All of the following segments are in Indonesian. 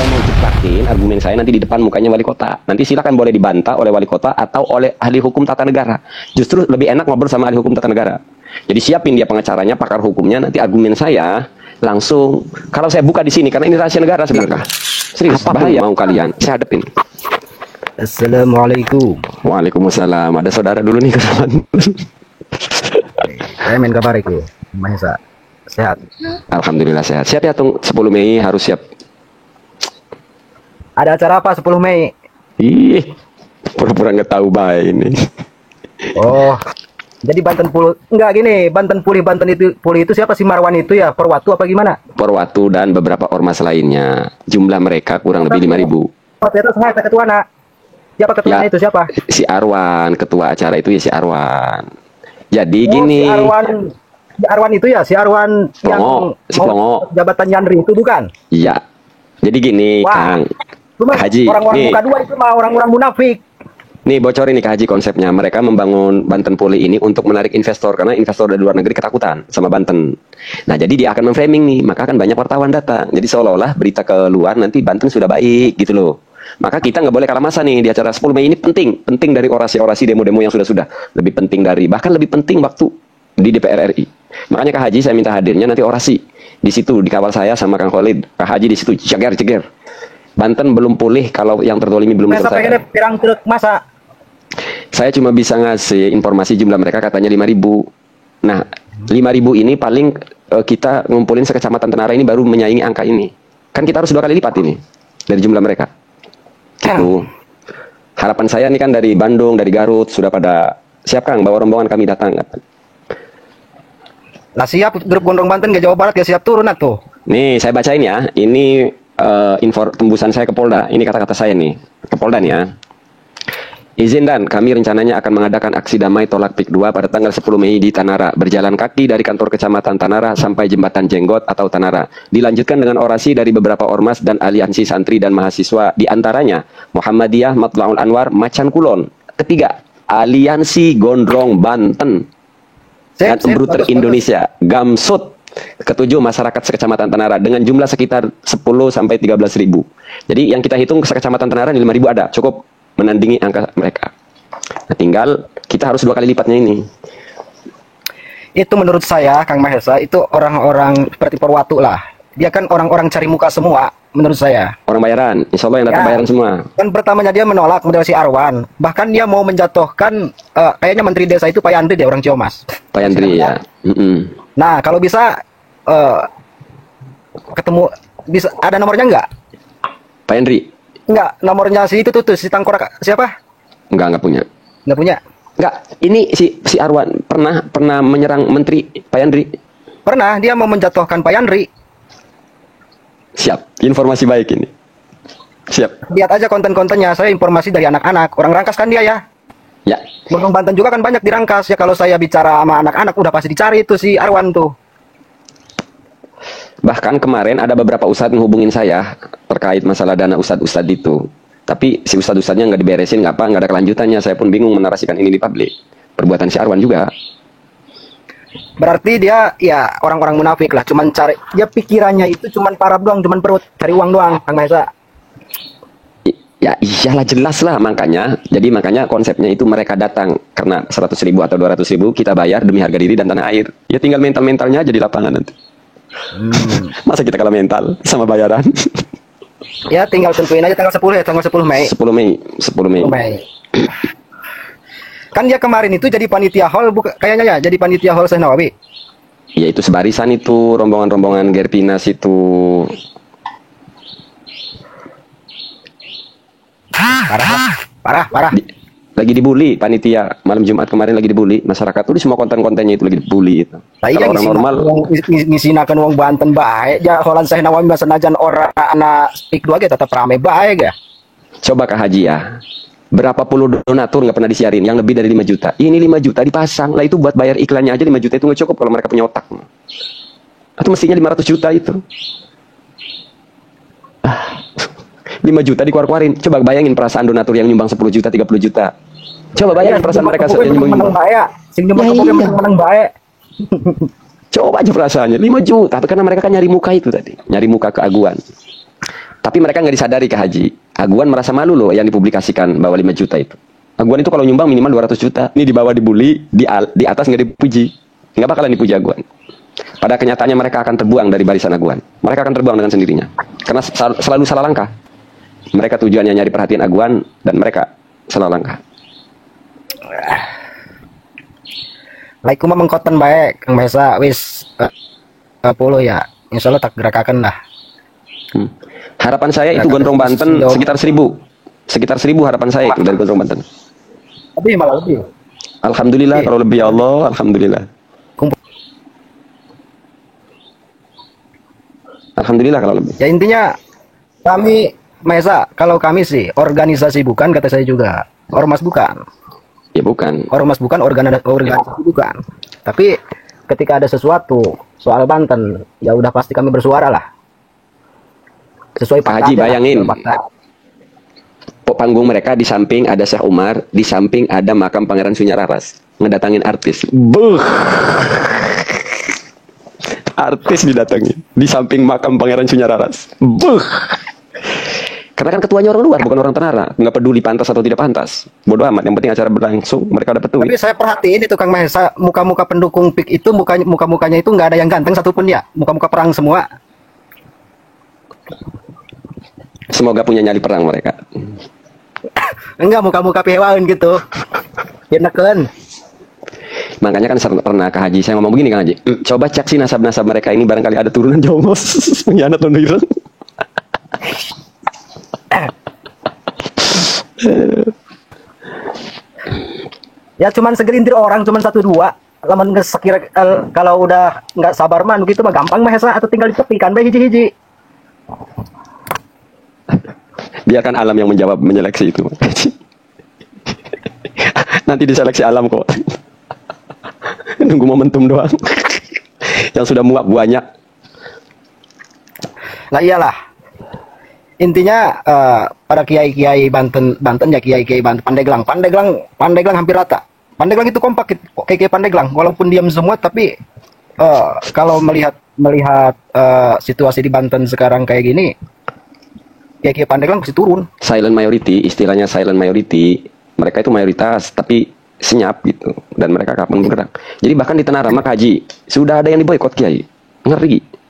kalau mau ceplakin argumen saya nanti di depan mukanya wali kota. Nanti silakan boleh dibantah oleh wali kota atau oleh ahli hukum tata negara. Justru lebih enak ngobrol sama ahli hukum tata negara. Jadi siapin dia pengacaranya, pakar hukumnya, nanti argumen saya langsung. Kalau saya buka di sini karena ini rahasia negara sebenarnya. Serius, bahaya mau kalian. Saya hadapin. Assalamualaikum. Waalaikumsalam. Ada saudara dulu nih kenalan. Saya main kabar itu. Mahesa. Sehat. Alhamdulillah sehat. Siap ya Tung, 10 Mei harus siap. Ada acara apa 10 Mei? Ih, pura-pura nggak tahu baik ini. Oh. Jadi Banten Pulih enggak gini, Banten Pulih itu siapa sih Marwan itu ya? Perwatu apa gimana? Perwatu dan beberapa ormas lainnya. Jumlah mereka kurang lebih 5.000. Oh, terus saya ketuanya. Siapa ketuanya Ya, itu siapa? Si Arwan, ketua acara itu ya si Arwan. Jadi Oh, gini. Si Arwan itu ya, si Arwan yang Si Plongo. jabatan Yandri itu bukan? Iya. Jadi gini, Wah. Kang. Cuma Haji, orang-orang nih. muka dua itu mah orang-orang munafik. Nih bocorin nih Kak Haji konsepnya. Mereka membangun Banten Pulih ini untuk menarik investor karena investor dari luar negeri ketakutan sama Banten. Nah, jadi dia akan memframing nih, maka akan banyak wartawan datang. Jadi seolah-olah berita keluar nanti Banten sudah baik gitu loh. Maka kita nggak boleh kalah masa nih di acara 10 Mei ini penting dari orasi-orasi demo-demo yang sudah lebih penting dari bahkan lebih penting waktu di DPR RI. Makanya Kak Haji saya minta hadirnya nanti orasi di situ dikawal saya sama Kang Khalid. Kak Haji di situ ceger. Banten belum pulih kalau yang tertolimi belum Masa pengennya selesai. pirang truk masa? Saya cuma bisa ngasih informasi jumlah mereka katanya 5.000. Nah, 5.000 ini paling kita ngumpulin sekecamatan Tenara ini baru menyaingi angka ini. Kan kita harus 2 kali lipat ini dari jumlah mereka. Gitu. Harapan saya nih kan dari Bandung, dari Garut sudah pada siap Kang bawa rombongan kami datang. Lah siap grup Gondrong Banten ke Jawa Barat ya siap turun atuh. Nih saya bacain ya. Ini info tembusan saya ke Polda. Ini kata-kata saya nih ke Polda nih ya. Izin dan kami rencananya akan mengadakan aksi damai tolak PIK 2 pada tanggal 10 Mei di Tanara. Berjalan kaki dari kantor kecamatan Tanara sampai jembatan Jenggot atau Tanara. Dilanjutkan dengan orasi dari beberapa ormas dan aliansi santri dan mahasiswa. Di antaranya Muhammadiyah, Matlaul Anwar, Macan Kulon. Ketiga, Aliansi Gondrong Banten. Dan Bruter Indonesia, Gamsut. Ketujuh, masyarakat sekecamatan Tanara dengan jumlah sekitar 10 sampai 13.000. Jadi yang kita hitung sekecamatan Tanara di 5.000 ada, cukup menandingi angka mereka. Nah, tinggal kita harus 2 kali lipatnya ini. Itu menurut saya Kang Mahesa itu orang-orang seperti Perwatu lah. Dia kan orang-orang cari muka semua menurut saya. Orang bayaran, insya Allah yang datang Ya. bayaran semua. Kan pertamanya dia menolak model si Arwan. Bahkan dia mau menjatuhkan kayaknya menteri desa itu Pak Yandri dia orang Ciamas. Pak Yandri ya. Nah, kalau bisa ketemu bisa ada nomornya enggak? Pak Yandri? Enggak, nomornya si itu tuh si Tangkorak siapa? Enggak punya. Enggak punya. Enggak, ini si Arwan pernah menyerang menteri Pak Yandri. Pernah dia mau menjatuhkan Pak Yandri. Siap, informasi baik ini. Siap. Lihat aja konten-kontennya, saya informasi dari anak-anak. Orang rangkas kan dia ya. Ya. Gondrong Banten juga kan banyak dirangkas ya. Kalau saya bicara sama anak-anak udah pasti dicari itu si Arwan tuh. Bahkan kemarin ada beberapa ustadz menghubungin saya terkait masalah dana ustadz-ustadz itu. Tapi si ustadz-ustadznya nggak diberesin, nggak ada kelanjutannya. Saya pun bingung menarasikan ini di publik. Perbuatan si Arwan juga. Berarti dia ya orang-orang munafik lah. Cuman cari, dia pikirannya itu cuman parah doang, cuman perut, cari uang doang, Kang Mahesa. Ya iyalah jelas lah makanya. Jadi makanya konsepnya itu mereka datang karena 100.000 atau 200.000 kita bayar demi harga diri dan tanah air. Ya tinggal mental-mentalnya aja di lapangan nanti. Masa kita kalah mental sama bayaran? Ya tinggal tentuin aja tanggal 10 ya, tanggal 10 Mei. 10 Mei. 10 Mei. 10 Mei. Kan dia kemarin itu jadi panitia hall kayaknya ya, jadi panitia hall Syekh Nawawi. Ya itu sebarisan itu rombongan-rombongan Gerpinas itu. Parah. Lagi dibully panitia malam Jumat kemarin lagi dibully masyarakat tuh di semua konten-kontennya itu lagi dibully itu. Kalau orang normal ngisinakan uang Banten baik ya holan Syekh Nawawi senajan orang anak speak 2 ge tetap rame baik ya. Coba Kak Haji ya. Berapa puluh donatur nggak pernah disiarin yang lebih dari 5 juta. Ini 5 juta dipasang. Lah itu buat bayar iklannya aja 5 juta itu nggak cukup kalau mereka punya otak. Atau mestinya 500 juta itu. 5 juta dikeluar-keluarin. Coba bayangin perasaan donatur yang nyumbang 10 juta, 30 juta. Coba bayangin perasaan mereka yang nyumbang. Sing nyumbang menang baik. Coba aja perasaannya 5 juta. Tapi karena mereka kan nyari muka itu tadi. Nyari muka keaguan. Tapi mereka nggak disadari Kak Haji. Aguan merasa malu loh yang dipublikasikan bahwa 5 juta itu. Aguan itu kalau nyumbang minimal 200 juta. Ini di bawah dibully, di atas nggak dipuji. Nggak bakalan dipuji Aguan. Pada kenyataannya mereka akan terbuang dari barisan Aguan. Mereka akan terbuang dengan sendirinya. Karena selalu salah langkah. Mereka tujuannya nyari perhatian Aguan dan mereka salah langkah. Laiku mah mengkoten baik Kang Mahesa wis puluh ya. Insyaallah tak gerakakan lah. Harapan saya itu Gondrong Banten sekitar 1000. Sekitar 1000 harapan saya itu dari Gondrong Banten. Lebih malah lebih. Alhamdulillah kalau lebih ya Allah, alhamdulillah. Alhamdulillah kalau lebih. Ya intinya kami Mahesa, kalau kami sih organisasi bukan, kata saya juga. Ormas bukan. Ya bukan. Ormas bukan, organisasi bukan. Tapi ketika ada sesuatu soal Banten, ya udah pasti kami bersuara lah. Sesuai Pak fakta Haji aja, bayangin. fakta. Panggung mereka di samping ada Syekh Umar, di samping ada makam Pangeran Sunyararas. Ngedatangin artis. Buh. Artis didatangin di samping makam Pangeran Sunyararas. Buh. Karena kan ketuanya orang luar, bukan orang Tenara. Nggak peduli pantas atau tidak pantas. Bodoh amat, yang penting acara berlangsung, mereka dapat duit. Tapi saya perhatiin itu Kang Mahesa, muka-muka pendukung PIK itu muka-mukanya itu nggak ada yang ganteng satupun ya, muka-muka perang semua. Semoga punya nyali perang mereka. Enggak, muka-muka pihewaun gitu. Enakeun. Makanya kan pernah Kak Haji saya ngomong begini Kang Haji, coba cek sih nasab-nasab mereka ini barangkali ada turunan jongos pengkhianat non ireng. Ya cuman segelintir orang, cuman 1-2. Lamun sekira kalau udah nggak sabar man gitu mah gampang Mahesa atau tinggal ditepikan bae hiji-hiji. Biarkan alam yang menjawab menyeleksi itu. Nanti diseleksi alam kok. Nunggu momentum doang. Yang sudah muak banyak. Lah iyalah. Intinya para kiai-kiai Banten ya kiai-kiai Banten Pandeglang hampir rata. Pandeglang itu kompak kiai Pandeglang walaupun diam semua tapi kalau melihat situasi di Banten sekarang kayak gini kiai Pandeglang pasti turun. Silent majority, istilahnya silent majority. Mereka itu mayoritas tapi senyap gitu dan mereka kapan bergerak. Jadi bahkan di Tenara Kak Haji sudah ada yang diboikot kiai. Ngeri.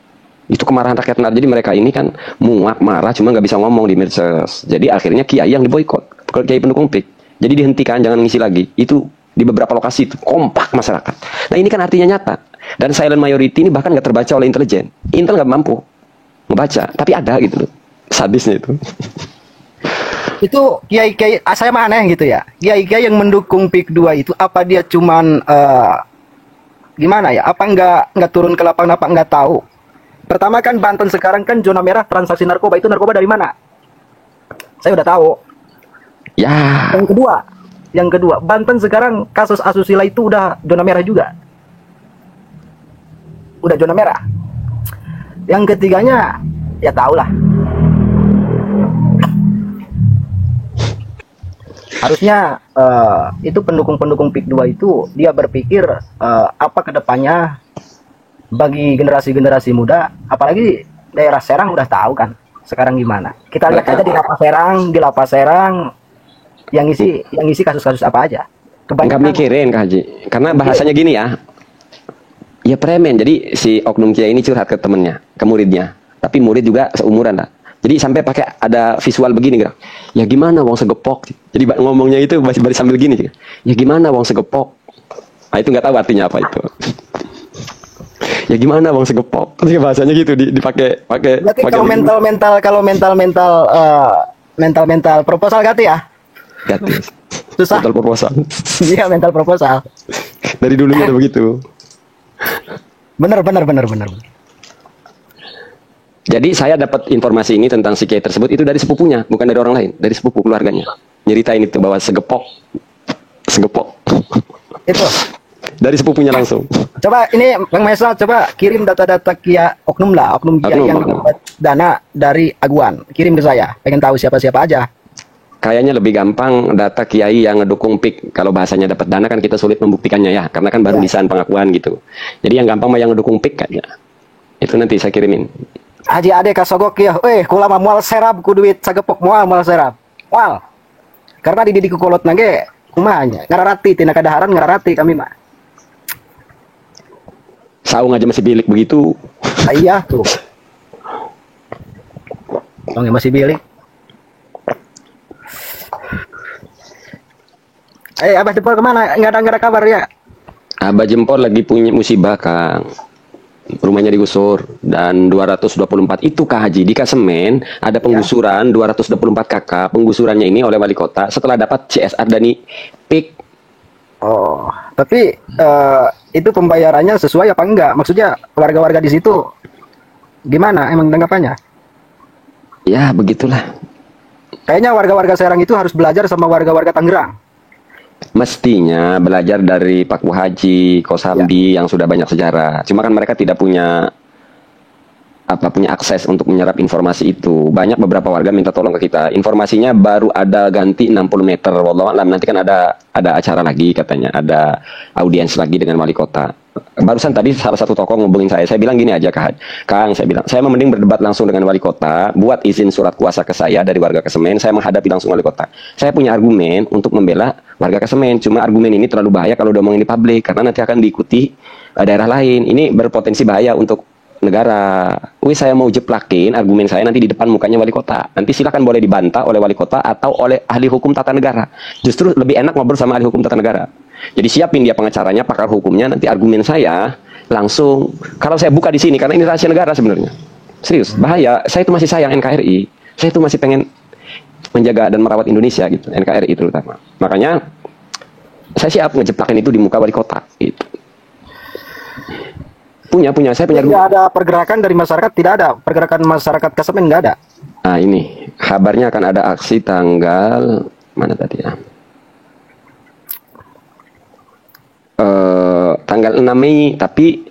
Itu kemarahan rakyat Tenara. Jadi mereka ini kan muak, marah, cuma nggak bisa ngomong di medsos. Jadi akhirnya kiai yang diboikot, kiai pendukung PIK. Jadi dihentikan, jangan ngisi lagi. Itu di beberapa lokasi itu kompak masyarakat. Nah ini kan artinya nyata. Dan silent majority ini bahkan nggak terbaca oleh intelijen. Intel nggak mampu ngebaca, tapi ada gitu loh. Sadisnya itu. Itu kiai-kiai saya mah aneh gitu ya. Kiai-kiai yang mendukung PIK 2 itu apa dia cuman gimana ya? Apa nggak turun ke lapangan, apa nggak tahu? Pertama kan Banten sekarang kan zona merah transaksi narkoba. Itu narkoba dari mana? Saya udah tahu. Ya. Yang kedua, Banten sekarang kasus asusila itu udah zona merah juga. Udah zona merah. Yang ketiganya, ya tahulah. Harusnya itu pendukung-pendukung PIK 2 itu dia berpikir apa kedepannya bagi generasi-generasi muda, apalagi daerah Serang udah tahu kan sekarang gimana. Kita lihat aja di Lapas Serang yang isi kasus-kasus apa aja. Nggak mikirin Kak Haji, karena bahasanya gini ya. Ya premen, jadi si oknum kiai ini curhat ke temennya, ke muridnya. Tapi murid juga seumuran lah. Jadi sampai pakai ada visual begini gitu. Ya gimana wong segepok. Jadi ngomongnya itu masih sambil gini gitu. Ya gimana wong segepok. Nah itu nggak tahu artinya apa itu. Ya gimana wong segepok. Terus bahasanya gitu dipakai. Berarti kalau mental proposal ganti ya? Ganti. Susah. Mental proposal. Iya mental proposal. Dari dulunya udah begitu. Bener. Jadi saya dapat informasi ini tentang si kiai tersebut itu dari sepupunya, bukan dari orang lain, dari sepupu keluarganya. Nyeritain itu bahwa segepok. Itu. Dari sepupunya langsung. Coba ini Bang Mahesa coba kirim data-data oknum kiai yang dapat dana dari Aguan. Kirim ke saya. Pengen tahu siapa-siapa aja. Kayaknya lebih gampang data kiai yang ngedukung PIK. Kalau bahasanya dapat dana kan kita sulit membuktikannya ya, karena kan baru lisan pengakuan gitu. Jadi yang gampang mah yang ngedukung PIK kayaknya. Itu nanti saya kirimin. Haji ade kasogok ya, kula mah moal serap ku duit sagepok moal serap. Moal. Karena di kolot nage kumanya ngararati tina kadaharan ngararati kami mah. Saung aja masih bilik begitu. Iya tuh. Bang masih bilik. Abah Jempol kemana? Nggak ada kabar ya? Abah Jempol lagi punya musibah, Kang. Rumahnya digusur dan 224 itu Kak Haji di Kasemen ada penggusuran 224 kakak. Penggusurannya ini oleh wali kota setelah dapat CSR dari PIK. Oh, tapi itu pembayarannya sesuai apa enggak? Maksudnya warga-warga di situ gimana emang tanggapannya? Ya, begitulah. Kayaknya warga-warga Serang itu harus belajar sama warga-warga Tangerang. Mestinya belajar dari Pak Haji, Kosambi yang sudah banyak sejarah. Cuma kan mereka tidak punya punya akses untuk menyerap informasi itu. Banyak beberapa warga minta tolong ke kita. Informasinya baru ada ganti 60 meter. Wallahualam nanti kan ada acara lagi katanya, ada audiens lagi dengan wali kota. Barusan tadi salah satu tokoh ngubungin saya bilang gini aja Kang, saya bilang saya mending berdebat langsung dengan wali kota, buat izin surat kuasa ke saya dari warga Kesemen, saya menghadapi langsung wali kota. Saya punya argumen untuk membela warga Kesemen, cuma argumen ini terlalu bahaya kalau diomongin di publik karena nanti akan diikuti daerah lain. Ini berpotensi bahaya untuk negara. Saya mau jeplakin argumen saya nanti di depan mukanya wali kota. Nanti silakan boleh dibantah oleh wali kota atau oleh ahli hukum tata negara. Justru lebih enak ngobrol sama ahli hukum tata negara. Jadi siapin dia pengacaranya, pakar hukumnya, nanti argumen saya langsung. Kalau saya buka di sini karena ini rahasia negara sebenarnya. Serius, bahaya. Saya itu masih sayang NKRI. Saya itu masih pengen menjaga dan merawat Indonesia gitu, NKRI terutama. Makanya saya siap ngejeplakin itu di muka wali kota gitu. Saya punya. Tidak ada pergerakan dari masyarakat, tidak ada pergerakan masyarakat Kesemen, nggak ada. Nah ini kabarnya akan ada aksi tanggal mana tadi ya? Tanggal 6 Mei, tapi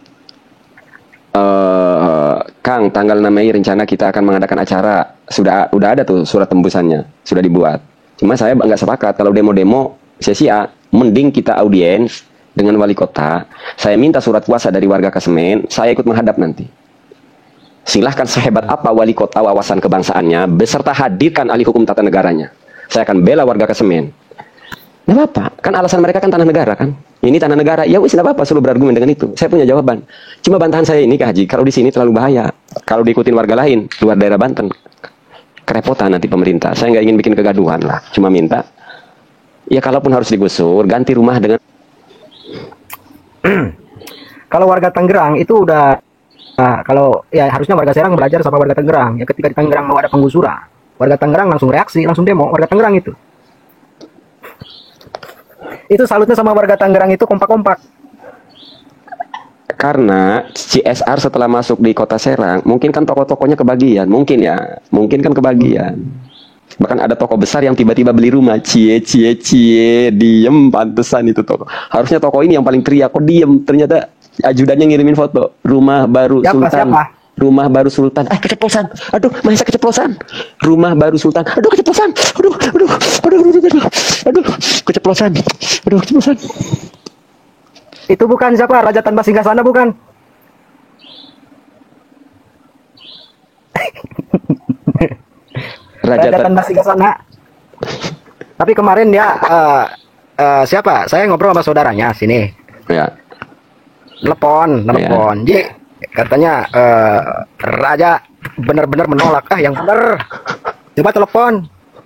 Kang, tanggal 6 Mei rencana kita akan mengadakan acara. Udah ada tuh surat tembusannya, sudah dibuat. Cuma saya nggak sepakat kalau demo-demo sia-sia. Mending kita audiens dengan wali kota, saya minta surat kuasa dari warga Kesemen, saya ikut menghadap nanti. Silahkan sehebat apa wali kota wawasan kebangsaannya, beserta hadirkan ahli hukum tata negaranya. Saya akan bela warga Kesemen. Nggak apa-apa, kan alasan mereka kan tanah negara kan. Ini tanah negara, ya wis nggak apa-apa, selalu berargumen dengan itu. Saya punya jawaban. Cuma bantahan saya ini Kak Haji, kalau di sini terlalu bahaya. Kalau diikutin warga lain, luar daerah Banten, kerepotan nanti pemerintah. Saya nggak ingin bikin kegaduhan lah, cuma minta, ya kalaupun harus digusur, ganti rumah dengan. Kalau warga Tangerang itu udah, kalau ya harusnya warga Serang belajar sama warga Tangerang. Ya ketika di Tangerang mau ada penggusuran, warga Tangerang langsung reaksi, langsung demo. Warga Tangerang itu salutnya sama warga Tangerang itu kompak-kompak. Karena CSR setelah masuk di kota Serang, mungkin kan toko-tokonya kebagian, mungkin kan kebagian. Bahkan ada toko besar yang tiba-tiba beli rumah, cie, diem, pantesan itu toko. Harusnya toko ini yang paling teriak, kok diem? Ternyata ajudannya ngirimin foto, rumah baru Sultan. Rumah baru Sultan. Keceplosan. Aduh, masa keceplosan. Rumah baru Sultan. Aduh, keceplosan. Aduh, keceplosan. Aduh, keceplosan. Itu bukan siapa? Raja Tanpa Singgasana bukan? Raja Tanpa Singgasana. Tapi kemarin dia siapa? Saya ngobrol sama saudaranya sini. Ya. Telepon. Ya. Katanya Raja benar-benar menolak. Yang benar. Coba telepon.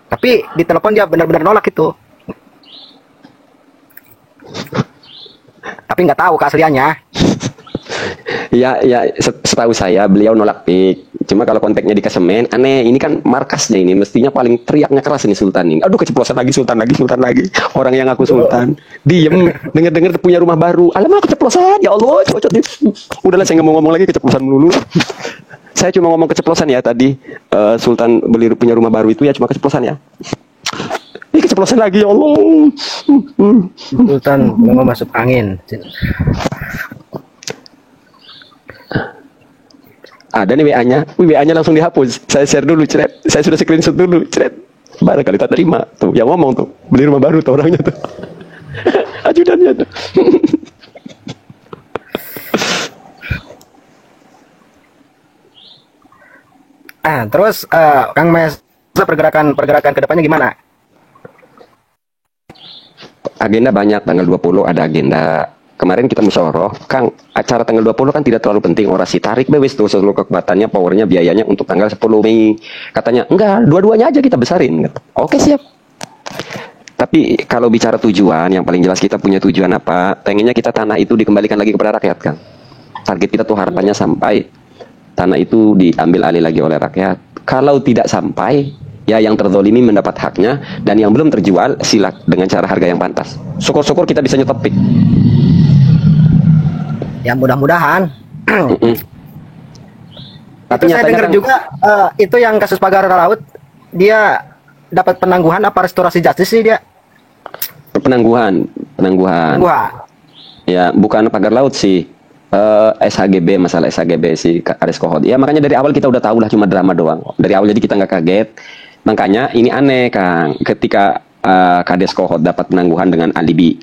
Tapi di telepon dia benar-benar nolak itu. Tapi nggak tahu keasliannya. Ya, setahu saya beliau nolak PIK. Cuma kalau konteksnya di Kesemen, aneh. Ini kan markasnya ini, mestinya paling teriaknya keras ini Sultan ini. Aduh, keceplosan lagi Sultan lagi. Orang yang aku Sultan, diem, denger punya rumah baru. Alamak, keceplosan, ya Allah, cocok nih. Udahlah, saya nggak mau ngomong lagi keceplosan melulu. Saya cuma ngomong keceplosan ya tadi. Sultan punya rumah baru itu ya cuma keceplosan ya. Ini keceplosan lagi, ya Allah. Sultan mau masuk angin. Ada nih WA-nya. WA-nya langsung dihapus. Saya share dulu, cret. Saya sudah screenshot dulu, cret. Barangkali tak terima. Tuh, yang ngomong tuh. Beli rumah baru tuh orangnya tuh. Ajudannya tuh. Terus Kang Mes, pergerakan kedepannya gimana? Agenda banyak, tanggal 20 ada agenda. Kemarin kita musyawarah, Kang, acara tanggal 20 kan tidak terlalu penting, orasi tarik bewes tuh seluruh kekuatannya, powernya, biayanya untuk tanggal 10 Mei. Katanya, enggak, dua-duanya aja kita besarin. Oke, siap. Tapi kalau bicara tujuan, yang paling jelas kita punya tujuan apa? Pengennya kita tanah itu dikembalikan lagi kepada rakyat, Kang. Target kita tuh harapannya sampai tanah itu diambil alih lagi oleh rakyat. Kalau tidak sampai, ya yang terzolimi mendapat haknya, dan yang belum terjual silak dengan cara harga yang pantas. Syukur-syukur kita bisa nyetop pik. Ya mudah-mudahan. Tapi Itu saya nyatanya dengar kan, juga itu yang kasus pagar laut, dia dapat penangguhan apa restorasi justice sih dia? penangguhan. Wah, Ya, bukan pagar laut sih. SHGB, masalah SHGB si Aris Kohod. Ya makanya dari awal kita udah tahu lah, cuma drama doang. Dari awal jadi kita nggak kaget. Makanya ini aneh, Kang. Ketika Kades Kohod dapat penangguhan dengan alibi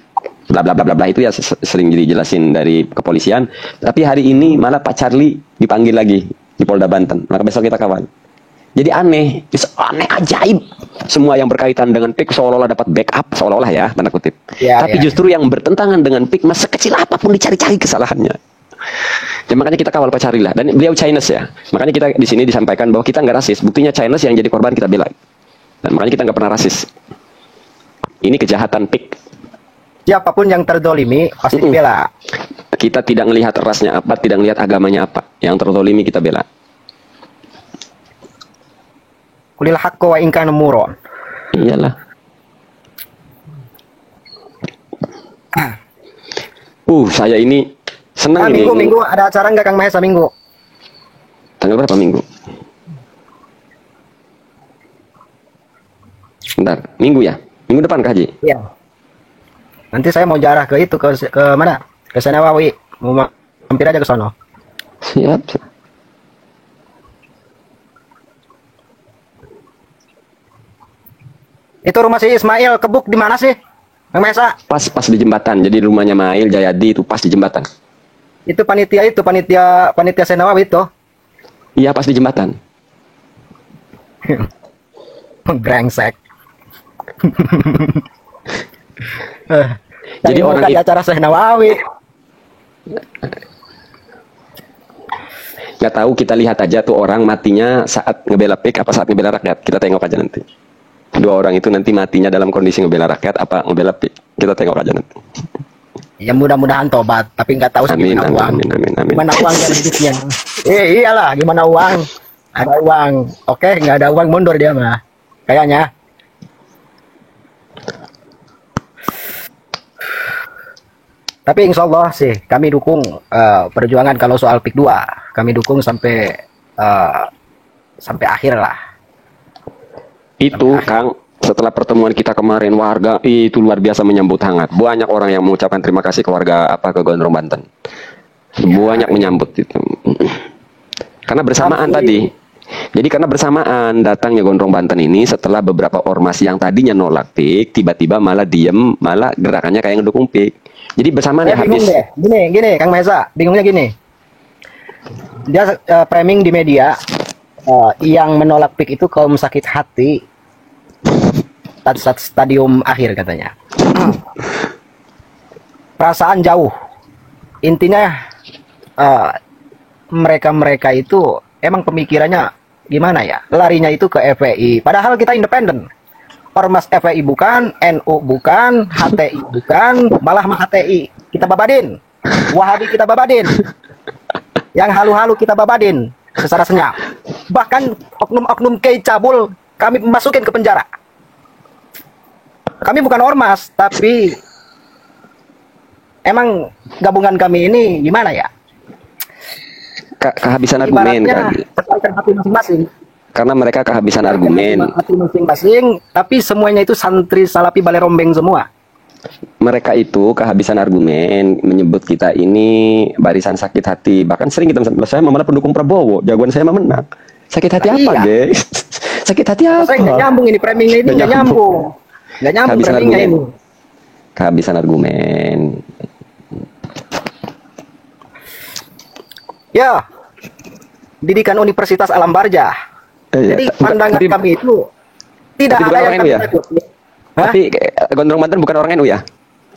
bla bla bla bla bla, itu ya sering dijelasin dari kepolisian. Tapi hari ini malah Pak Charlie dipanggil lagi di Polda Banten. Maka besok kita kawan. Jadi aneh, aneh ajaib. Semua yang berkaitan dengan PIK seolah-olah dapat backup, seolah-olah ya, tanda kutip. Ya, Tapi ya. justru yang bertentangan dengan PIK, mas sekecil apapun dicari-cari kesalahannya. Ya, makanya kita kawal Pak Charlie lah. Dan beliau Chinese ya. Makanya kita di sini disampaikan bahwa kita nggak rasis. Buktinya Chinese yang jadi korban kita bela. Dan makanya kita nggak pernah rasis. Ini kejahatan PIK. Siapapun yang terdolimi pasti dibela. Kita tidak melihat rasnya apa, tidak melihat agamanya apa. Yang terzolimi kita bela. Kulil haqqo wa in kana muron. Iyalah. Saya ini senang ini. Minggu ada acara nggak Kang Mahesa minggu? Tanggal berapa minggu? Bentar, minggu ya? Minggu depan Kak Haji? Iya. Nanti saya mau jarah ke itu ke mana? Ke Senawawi. Mau mampir aja ke sono. Siap. Itu rumah si Ismail Kebuk di mana sih? Kang Mahesa? Pas di jembatan. Jadi rumahnya Mail Jayadi itu pas di jembatan. Itu panitia Senawawi itu. Iya, pas di jembatan. Brengsek. Jadi orang di acara Senawawi. nggak tahu, kita lihat aja tuh orang matinya saat ngebela PIK apa saat ngebela rakyat. Kita tengok aja nanti. Dua orang itu nanti matinya dalam kondisi ngebela rakyat apa ngebela PIK. Kita tengok aja nanti. Ya mudah-mudahan tobat, tapi nggak tahu Amin, gimana uang. amin. Gimana uang dan hidupnya? Iyalah, gimana uang? Ada uang, oke, nggak ada uang mundur dia mah, kayaknya. Tapi insya Allah sih, kami dukung perjuangan kalau soal PIK 2. Kami dukung sampai akhir lah. Itu Kang, setelah pertemuan kita kemarin, warga itu luar biasa menyambut hangat. Banyak orang yang mengucapkan terima kasih ke warga ke Gondrong Banten. Banyak menyambut itu. Karena bersamaan tadi. Jadi karena bersamaan datangnya Gondrong Banten ini setelah beberapa ormas yang tadinya nolak PIK, tiba-tiba malah diem, malah gerakannya kayak ngedukung PIK. Jadi bersamaan ya Bingung habis. deh. Gini, Kang Mahesa, bingungnya gini. Dia framing di media yang menolak PIK itu kaum sakit hati. Stadium akhir katanya. Perasaan jauh. Intinya mereka itu emang pemikirannya gimana ya? Larinya itu ke FPI. Padahal kita independen. Ormas FPI bukan, NU bukan, HTI bukan, malah HTI kita babadin. Wahabi kita babadin. Yang halu-halu kita babadin secara senyap. Bahkan oknum-oknum Kiai Cabul kami masukin ke penjara. Kami bukan ormas, tapi emang gabungan kami ini gimana ya? Kehabisan argumen kan. Pertahankan hati masing-masing. Karena mereka kehabisan argumen. Hati masing-masing, tapi semuanya itu santri Salafi Balai Rombeng semua. Mereka itu kehabisan argumen, menyebut kita ini barisan sakit hati. Bahkan sering kita saya malah pendukung Prabowo, jagoan saya mah menang. Sakit hati apa, guys? Sakit hati apa? Saya nggak nyambung ini framingnya ini nggak nyambung. Nggak nyambung Kehabisan framingnya argumen. ini. Kehabisan argumen. Ya, didikan Universitas Alam Barjah Jadi pandangan Tapi- kami itu tidak tapi ada bukan yang orang NU kami ya? takuti. Hah? Tapi Gondrong Banten bukan orang NU ya?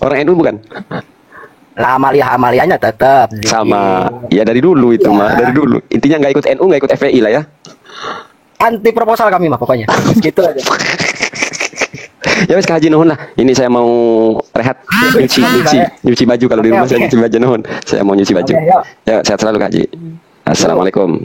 Orang NU bukan? Lah amalianya tetap Ziki. Sama. Ya dari dulu itu Ya. mah, dari dulu. Intinya nggak ikut NU, nggak ikut FPI lah ya. Anti proposal kami mah pokoknya. Gitu aja. Ya wes Kak Haji nuhun lah. Ini saya mau rehat, nyuci baju kalau di rumah Oke, saya oke. nyuci baju nuhun. Saya mau nyuci baju. Oke, yuk. Ya sehat selalu Kak Haji. Assalamualaikum.